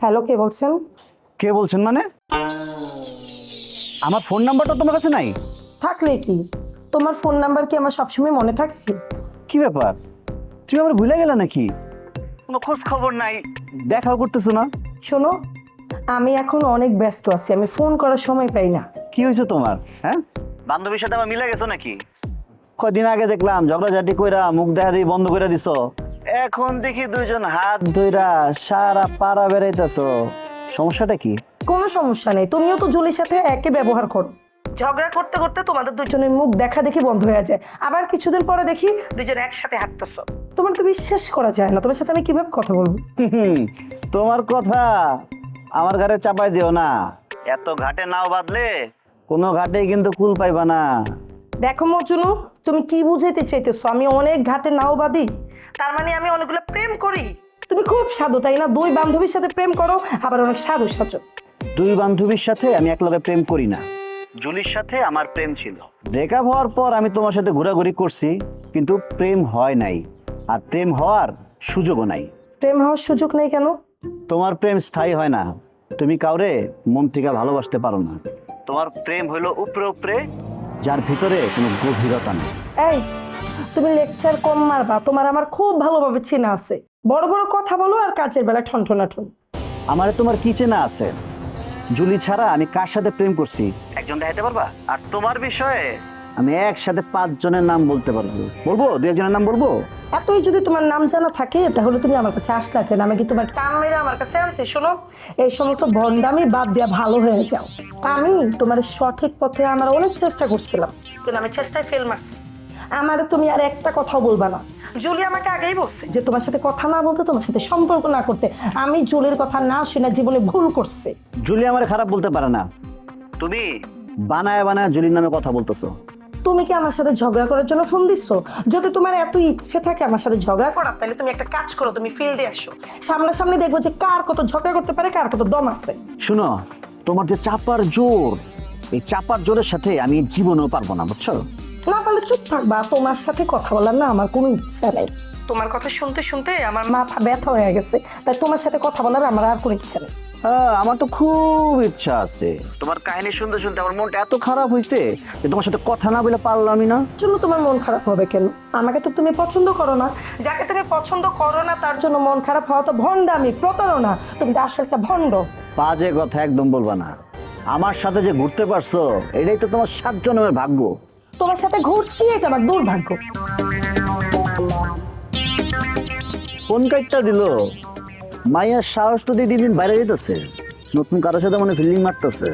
Hello, কে বলছেন? কে বলছেন মানে? আমার ফোন নাম্বারটা তোমার কাছে নাই? থাকলে কি, তোমার ফোন নাম্বার কি আমার সবসময় মনে থাকে? কি ব্যাপার, তুমি আমার ভুলে গেলে নাকি? কোনো খোঁজ খবর নাই, দেখাও করতেছো না। শোনো, আমি এখন অনেক ব্যস্ত আছি, আমি ফোন করার সময় পাই না। কি হয়েছে তোমার? হ্যাঁ, বান্ধবীর সাথে আমার মিলে গেছো নাকি? কয়দিন আগে দেখলাম ঝগড়াঝাটি কইরা মুখ দেখা দিয়ে বন্ধ করে দিছো, এখন দেখি দুইজন হাত ধইরা সারা পাড়া বেড়াইতেছো। সমস্যাটা কি? কোনো সমস্যা নেই, তুমিও তো জুলির সাথে একই ব্যবহার করো। ঝগড়া করতে করতে তোমাদের দুজনের মুখ দেখা দেখি বন্ধ হয়ে যায়, আবার কিছুদিন পরে দেখি দুজন একসাথে হাঁটতেছো। তোমার তো বিশ্বাস করা যায় না, তোমার সাথে আমি কিভাবে কথা বলবো? তোমার কথা আমার ঘাড়ে চাপাই দিও না। এত ঘাটে নাও বাঁধলে কোনো ঘাটেই কিন্তু কুল পাইবা না। দেখো মজনু, তুমি কি বুঝাইতে চাইতেছো? আমি অনেক ঘাটে নাও বাঁধি, তার মানে আমি অনেকগুলো প্রেম করি? তুমি খুব সাধু তাই না? দুই বান্ধবীর সাথে প্রেম করো, আবার অনেক সাধু সাজো। দুই বান্ধবীর সাথে আমি একলগে প্রেম করি না। জুলির সাথে আমার প্রেম ছিল, ব্রেকআপ হওয়ার পর আমি তোমার সাথে ঘোরাঘুরি করছি, কিন্তু প্রেম হয় নাই, আর প্রেম হওয়ার সুযোগও নাই। প্রেম হওয়ার সুযোগ নেই কেন? তোমার প্রেম স্থায়ী হয় না, তুমি কাউরে মন থেকে ভালোবাসতে পারো না। তোমার প্রেম হলো উপরে উপরে, যার ভিতরে কোনো গভীরতা নেই। এই, তুমি লেকচার কম মারবা, তোমার আমার খুব ভালোভাবে চেনা আছে। বড় বড় কথা বলো আর কাজের বেলা ঠন। আমারে তোমার কি চেনা আছে? জুলি ছাড়া আমি কার সাথে প্রেম করছি একজন দেখাইতে পারবা? আর তোমার বিষয়ে আমি একসাথে 5 জনের নাম বলতে পারবো। বলবো 2-1 জনের নাম বলবো। এতই যদি তোমার নাম জানা থাকে তাহলে তুমি আমার কাছে আসলা কেন? আমি কি তোমার কান মেরে আমার কাছে আনছি? শোনো, এই সমস্ত ভণ্ডামি বাদ দেওয়া ভালো হয়ে যাও। আমি তোমার সঠিক পথে আমার অনেক চেষ্টা করছিলাম, কিন্তু আমি চেষ্টায় ফেল মারছি। আমার তুমি আর একটা কথাও বলবা না। জুলি আমাকে আগেই বলছে যে তোমার সাথে কথা না বলতে, তোমার সাথে সম্পর্ক না করতে। আমি জুলির কথা না শুনে জীবনে ভুল করছে। জুলি আমার খারাপ বলতে পারে না, তুমি বানায় বানায় জুলির নামে কথা বলতেছো। তুমি কি আমার সাথে ঝগড়া করার জন্য ফোন দিচ্ছ? যদি তোমার এত ইচ্ছে থাকে আমার সাথে ঝগড়া করার, তাহলে তুমি একটা কাজ করো, তুমি ফিল্ডে আসো, সামনাসামনি দেখবো যে কার কত ঝগড়া করতে পারে, কার কত দম আছে। শুনো, তোমার যে চাপার জোর, এই চাপার জোরের সাথে আমি জীবনেও পারবো না, বুঝছো? না পারলে চুপ থাকবা। তোমার সাথে কথা বলার না আমার কোনো ইচ্ছা নেই। তোমার কথা শুনতে শুনতে আমার মাথা ব্যথা হয়ে গেছে, তাই তোমার সাথে কথা বলার আমার আর কোনো ইচ্ছা নেই। হ্যাঁ, আমার তো খুব ইচ্ছা আছে। তোমার কাহিনী শুনতে শুনতে আমার মনটা এত খারাপ হয়েছে যে তোমার সাথে কথা না বলে পারলামই না। জন্য তোমার মন খারাপ হবে কেন? আমাকে তো তুমি পছন্দ করো না। যাকে তুমি পছন্দ করো না তার জন্য মন খারাপ হওয়া তো ভণ্ডামি, প্রতারণা। তুমি তো আসলে একটা ভণ্ড। বাজে কথা একদম বলবা না। আমার সাথে যে ঘুরতে পারছো এটাই তো তোমার 7 জন্মের ভাগ্য। তোমার সাথে ঘুরছি, এটা আমার দুর্ভাগ্য। কোন কাইটটা দিল? মাইয়ার সাহস তো দিন দিন বাইরে যেতেছে, নতুন কারোর সাথে মনে ফিল্ডিং মারতেছে।